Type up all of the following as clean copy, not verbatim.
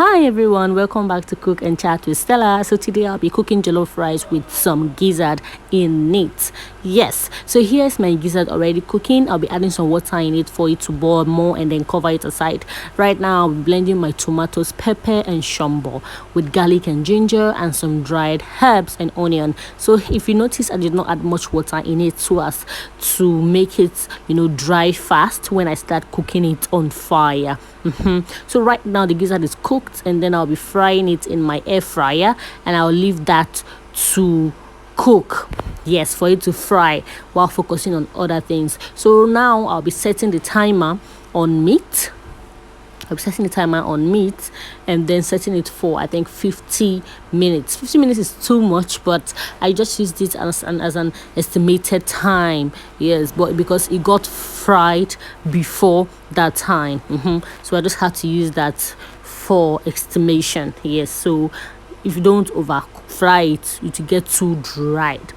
Hi everyone, welcome back to Cook and Chat with Stella. So today I'll be cooking jollof rice with some gizzard in it. Yes, so here's my gizzard already cooking. I'll be adding some water in it for it to boil more and then cover it aside. Right now I'll be blending my tomatoes, pepper and shombo with garlic and ginger and some dried herbs and onion. So if you notice, I did not add much water in it so as to make it dry fast when I start cooking it on fire. So right now the gizzard is cooked, and then I'll be frying it in my air fryer, and I'll leave that to cook, yes, for it to fry while focusing on other things. So now I'll be setting the timer on meat. And then setting it for I think 50 minutes. 50 minutes is too much, but I just used it as an estimated time. Yes, but because it got fried before that time, so I just had to use that for estimation. Yes, so if you don't over fry it, it will get too dried.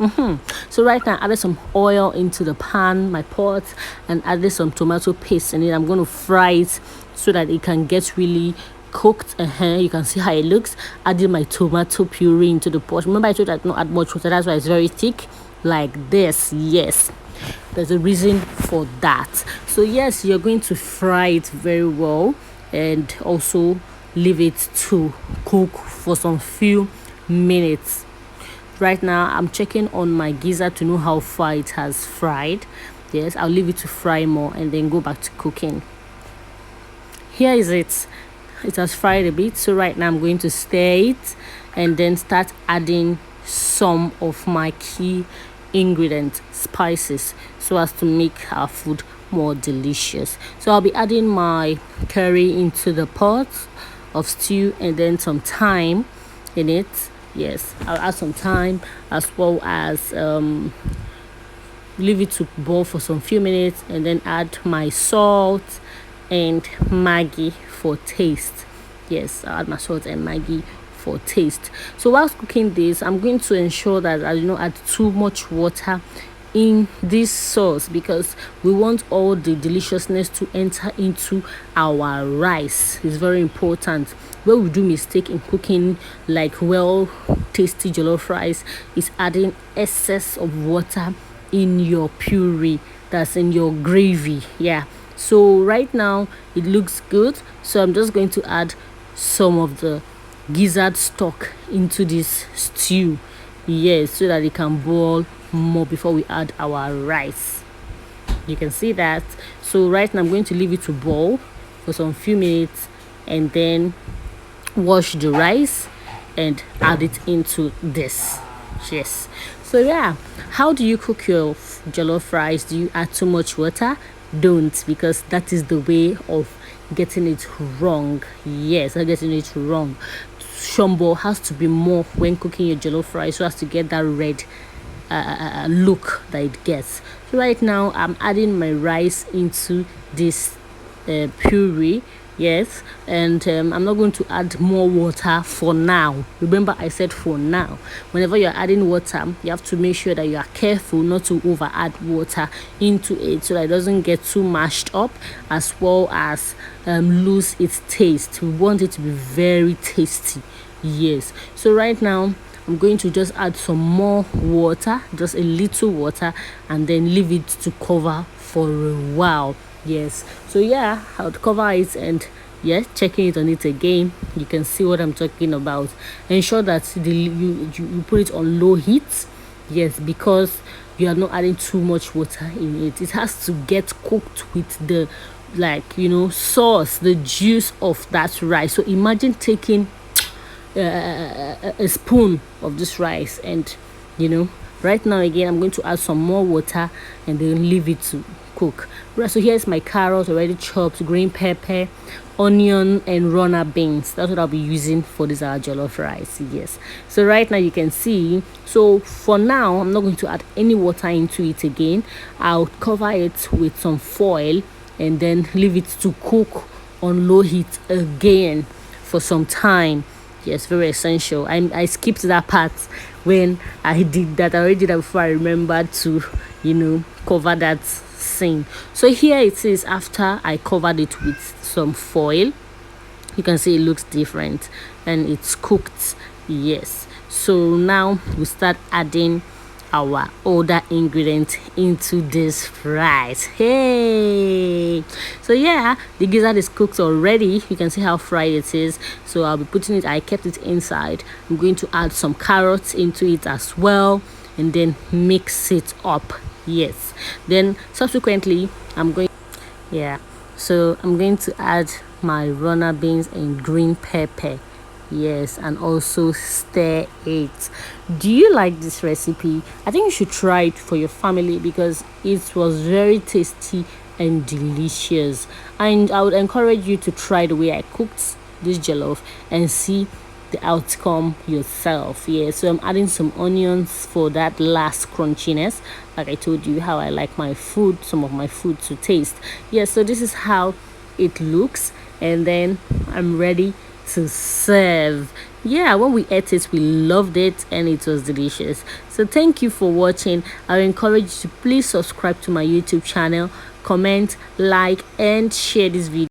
So right now I added some oil into the pan, my pot, and added some tomato paste, and then I'm going to fry it so that it can get really cooked. You can see how it looks. Adding my tomato puree into the pot. Remember I told you I don't add much water, that's why it's very thick like this. Yes, there's a reason for that. So yes, you're going to fry it very well and also leave it to cook for some few minutes. Right now I'm checking on my gizzard to know how far it has fried. Yes, I'll leave it to fry more and then go back to cooking. Here is it. It has fried a bit, so right now I'm going to stir it and then start adding some of my key ingredient spices so as to make our food more delicious. So I'll be adding my curry into the pot of stew and then some thyme in it. Yes, I'll add some thyme as well as leave it to boil for some few minutes and then add my salt and Maggi for taste. Yes, I'll add my salt and Maggi for taste. So whilst cooking this, I'm going to ensure that I do not add too much water in this sauce because we want all the deliciousness to enter into our rice. It's very important. Where we do mistake in cooking like tasty jollof rice is adding excess of water in your puree, that's in your gravy. Yeah, so right now it looks good, so I'm just going to add some of the gizzard stock into this stew. Yes, so that it can boil more before we add our rice. You can see that. So right now I'm going to leave it to boil for some few minutes and then wash the rice and add it into this. Yes, so yeah, how do you cook your jollof rice? Do you add too much water? Don't, because that is the way of getting it wrong. Yes, I'm getting it wrong. Shombo has to be more when cooking your jollof rice so as to get that red look that it gets. So right now I'm adding my rice into this puree. Yes, and I'm not going to add more water for now. Remember I said for now. Whenever you're adding water, you have to make sure that you are careful not to over add water into it so that it doesn't get too mashed up as well as lose its taste. We want it to be very tasty. Yes, so right now I'm going to just add some more water, just a little water, and then leave it to cover for a while. Yes, so yeah, I'll cover it and yeah, checking it on it again. You can see what I'm talking about. Ensure that you put it on low heat. Yes, because you are not adding too much water in it. It has to get cooked with the sauce, the juice of that rice. So imagine taking a spoon of this rice and right now again I'm going to add some more water and then leave it to cook. Right, so here's my carrot already chopped, green pepper, onion and runner beans. That's what I'll be using for this jollof rice. Yes, so right now you can see, so for now I'm not going to add any water into it again. I'll cover it with some foil and then leave it to cook on low heat again for some time. Yes, very essential. I skipped that part when I did that. I already did that before I remembered to cover that scene. So here it is after I covered it with some foil. You can see it looks different and it's cooked. Yes, so now we start adding our other ingredient into this fries. Hey, so yeah, the gizzard is cooked already. You can see how fried it is. So I'll be putting it, I kept it inside. I'm going to add some carrots into it as well and then mix it up. Yes, then subsequently I'm going, yeah, so I'm going to add my runner beans and green pepper. Yes, and also stir it. Do you like this recipe? I think you should try it for your family because it was very tasty and delicious. And I would encourage you to try the way I cooked this jollof and see the outcome yourself. Yeah, so I'm adding some onions for that last crunchiness, like I told you how I like my food, some of my food to taste. Yeah, so this is how it looks, and then I'm ready to serve. Yeah, when we ate it we loved it and it was delicious. So thank you for watching. I encourage you to please subscribe to my YouTube channel, comment, like and share this video.